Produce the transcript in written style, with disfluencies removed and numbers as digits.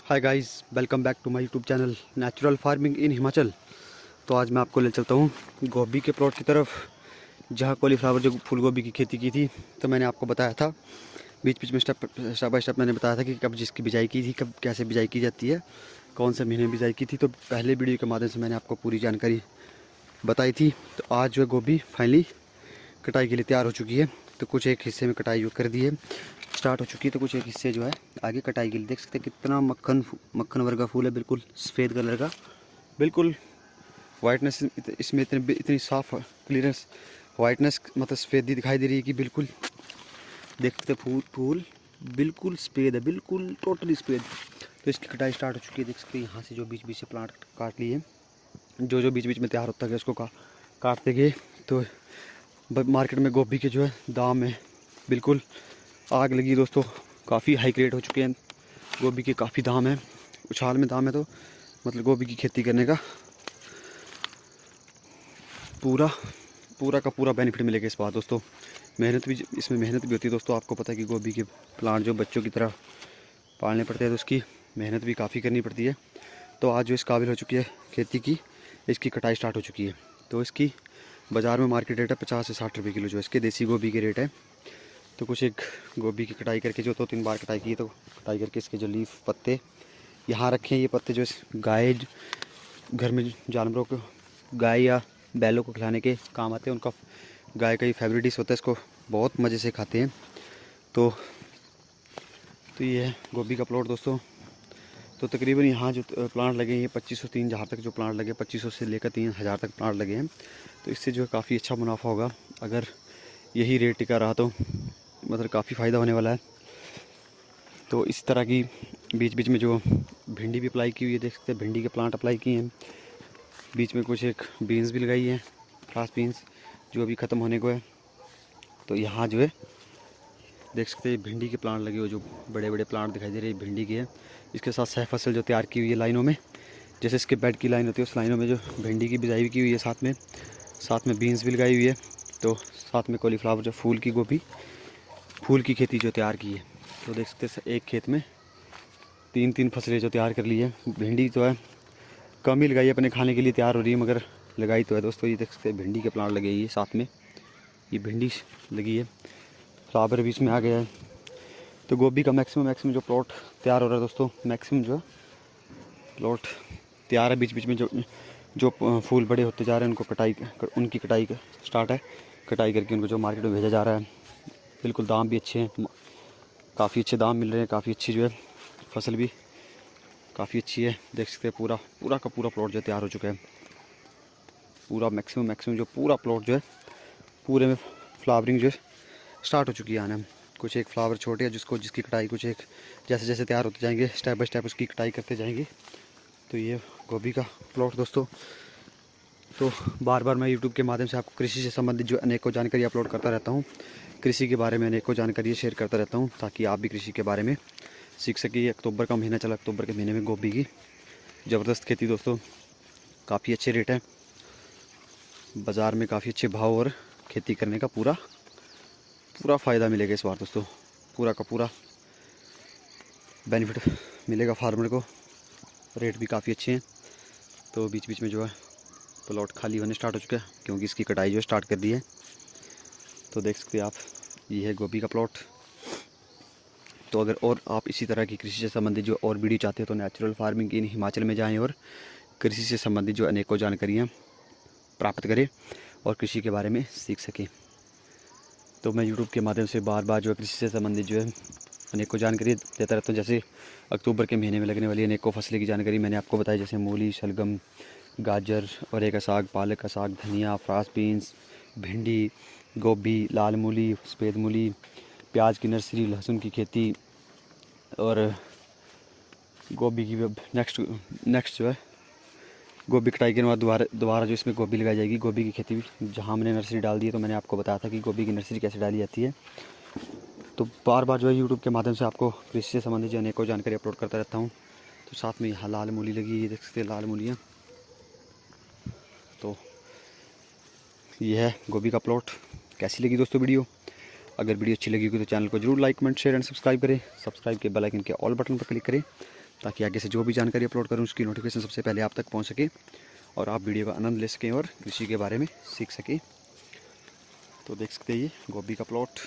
Hi guys, welcome back to my YouTube channel natural farming in Himachal. तो आज मैं आपको ले चलता हूँ गोभी के प्लॉट की तरफ, जहाँ कॉलीफ्लावर जो फूल गोभी की खेती की थी। तो मैंने आपको बताया था बीच बीच में स्टेप बाय स्टेप मैंने बताया था कि कब जिसकी बिजाई की थी, कब कैसे बिजाई की जाती है, कौन से महीने में बिजाई की थी। तो पहले वीडियो के माध्यम से मैंने आपको पूरी जानकारी बताई थी। तो आज जो है गोभी फाइनली कटाई के लिए तैयार हो चुकी है। तो कुछ एक हिस्से में कटाई जो कर दी है, स्टार्ट हो चुकी है। तो कुछ एक हिस्से जो है आगे कटाई के लिए देख सकते हैं कितना मक्खन वर्गा फूल है, बिल्कुल सफ़ेद कलर का, बिल्कुल वाइटनेस इसमें इतनी साफ क्लियरेंस वाइटनेस मतलब सफ़ेदी दिखाई दे रही है कि बिल्कुल देख सकते फूल बिल्कुल सफ़ेद है, बिल्कुल टोटली सफ़ेद। तो इसकी कटाई स्टार्ट हो चुकी है। देख सकते हैं यहाँ से जो बीच बीच से प्लांट काट लिए, जो बीच बीच में तैयार होता है उसको काटते गए। तो मार्केट में गोभी के जो है दाम है बिल्कुल आग लगी दोस्तों, काफ़ी हाई रेट हो चुके हैं गोभी के, काफ़ी दाम है, उछाल में दाम है। तो मतलब गोभी की खेती करने का पूरा का पूरा बेनिफिट मिलेगा इस बार दोस्तों। इसमें मेहनत भी होती है दोस्तों। आपको पता है कि गोभी के प्लांट जो बच्चों की तरह पालने पड़ते हैं, तो उसकी मेहनत भी काफ़ी करनी पड़ती है। तो आज जो इस काबिल हो चुकी है खेती की, इसकी कटाई स्टार्ट हो चुकी है। तो इसकी बाज़ार में मार्केट रेट है 50 से 60 रुपये किलो, जो इसके देसी गोभी के रेट है। तो कुछ एक गोभी की कटाई करके जो 2-3 बार कटाई की, तो कटाई करके इसके जो लीफ पत्ते यहाँ रखे हैं, ये पत्ते जो गाय घर में जानवरों को, गाय या बैलों को खिलाने के काम आते हैं। उनका गाय का ही फेवरेट डिश होता है, इसको बहुत मज़े से खाते हैं। तो ये है गोभी का प्लॉट दोस्तों। तो तकरीबन यहाँ जो प्लांट लगे हैं 2503 जहाँ तक जो प्लांट लगे, 2500 से लेकर 3000 तक प्लांट लगे हैं। तो इससे जो है काफ़ी अच्छा मुनाफा होगा। अगर यही रेट टिका रहा तो मतलब काफ़ी फ़ायदा होने वाला है। तो इस तरह की बीच बीच में जो भिंडी भी अप्लाई की हुई है, देख सकते हैं भिंडी के प्लांट अप्लाई किए हैं। बीच में कुछ एक बीन्स भी लगाई है, फ्रास बीन्स, जो अभी ख़त्म होने को है। तो यहाँ जो है देख सकते हैं भिंडी के प्लांट लगे हुए, जो बड़े बड़े प्लांट दिखाई दे रहे हैं भिंडी के हैं। इसके साथ सह फसल जो तैयार की हुई है लाइनों में, जैसे इसके बेड की लाइन होती है, उस लाइनों में जो भिंडी की बिजाई भी की हुई है, साथ में बीन्स भी लगाई हुई है। तो साथ में कॉलीफ्लावर जो फूल की गोभी, फूल की खेती जो तैयार की है। तो देख सकते हैं एक खेत में 3-3 फसलें जो तैयार कर ली है। भिंडी तो है कम ही लगाई है, अपने खाने के लिए तैयार हो रही है, मगर लगाई तो है दोस्तों। ये देख सकते हैं भिंडी के प्लांट लगे हैं, साथ में ये भिंडी लगी है, फ्लावर बीच में आ गया है। तो गोभी का मैक्सिमम जो प्लॉट तैयार हो रहा है दोस्तों, मैक्सिमम जो प्लॉट तैयार है। बीच बीच में जो फूल बड़े होते जा रहे हैं, उनकी कटाई स्टार्ट है। कटाई करके उनको जो मार्केट में भेजा जा रहा है। बिल्कुल दाम भी अच्छे हैं, काफ़ी अच्छे दाम मिल रहे हैं, काफ़ी अच्छी जो है फसल भी काफ़ी अच्छी है। देख सकते हैं पूरा का पूरा प्लॉट जो तैयार हो चुका है। पूरा मैक्सिमम जो पूरा प्लॉट जो है, पूरे में फ्लावरिंग जो है स्टार्ट हो चुकी है आना। कुछ एक फ्लावर छोटे हैं जिसकी कटाई कुछ एक जैसे जैसे तैयार होते जाएंगे, स्टेप बाय स्टेप उसकी कटाई करते जाएंगे। तो ये गोभी का प्लॉट दोस्तों। तो बार बार मैं यूट्यूब के माध्यम से आपको कृषि से संबंधित जो अनेकों जानकारी अपलोड करता रहता हूँ। कृषि के बारे में अनेकों जानकारी शेयर करता रहता हूँ, ताकि आप भी कृषि के बारे में सीख सकिए। अक्टूबर का महीना चला, अक्टूबर के महीने में गोभी की ज़बरदस्त खेती दोस्तों, काफ़ी अच्छे रेट हैं बाज़ार में, काफ़ी अच्छे भाव, और खेती करने का पूरा फ़ायदा मिलेगा इस बार दोस्तों। पूरा का पूरा बेनिफिट मिलेगा फार्मर को, रेट भी काफ़ी अच्छे हैं। तो बीच बीच में जो है प्लॉट खाली होने स्टार्ट हो चुका है, क्योंकि इसकी कटाई जो स्टार्ट कर दी है। तो देख सकते हैं आप, ये है गोभी का प्लॉट। तो अगर और आप इसी तरह की कृषि से संबंधित जो और वीडियो चाहते हैं, तो नेचुरल फार्मिंग इन हिमाचल में जाएं और कृषि से संबंधित जो अनेकों जानकारियाँ प्राप्त करें और कृषि के बारे में सीख सकें। तो मैं यूट्यूब के माध्यम से बार बार जो है कृषि से संबंधित जो है अनेकों जानकारी देता रहता हूँ। जैसे अक्टूबर के महीने में लगने वाली अनेकों फसलें की जानकारी मैंने आपको बताई, जैसे मूली, शलगम, गाजर, और का साग, पालक का साग, धनिया, फ्रास बीन्स, भिंडी, गोभी, लाल मूली, सफ़ेद मूली, प्याज की नर्सरी, लहसुन की खेती, और गोभी की नेक्स्ट जो है गोभी कटाई के बाद दोबारा जो इसमें गोभी लगाई जाएगी, गोभी की खेती भी जहाँ मैंने नर्सरी डाल दी है। तो मैंने आपको बताया था कि गोभी की नर्सरी कैसे डाली जाती है। तो बार बार जो है यूट्यूब के माध्यम से आपको कृषि से संबंधित जो अनेकों जानकारी अपलोड करता रहता हूँ। तो साथ में यहाँ लाल मूली लगी है, देख सकते हैं लाल मूलियाँ। तो ये है गोभी का प्लॉट। कैसी लगी दोस्तों वीडियो? अगर वीडियो अच्छी लगी होगी तो चैनल को जरूर like, comment, share and subscribe करें। सब्सक्राइब के बेल आइकन के ऑल बटन पर क्लिक करें, ताकि आगे से जो भी जानकारी अपलोड करूँ उसकी नोटिफिकेशन सबसे पहले आप तक पहुँच सके और आप वीडियो का आनंद ले सकें और कृषि के बारे में सीख सकें। तो देख सकते हैं ये गोभी का प्लॉट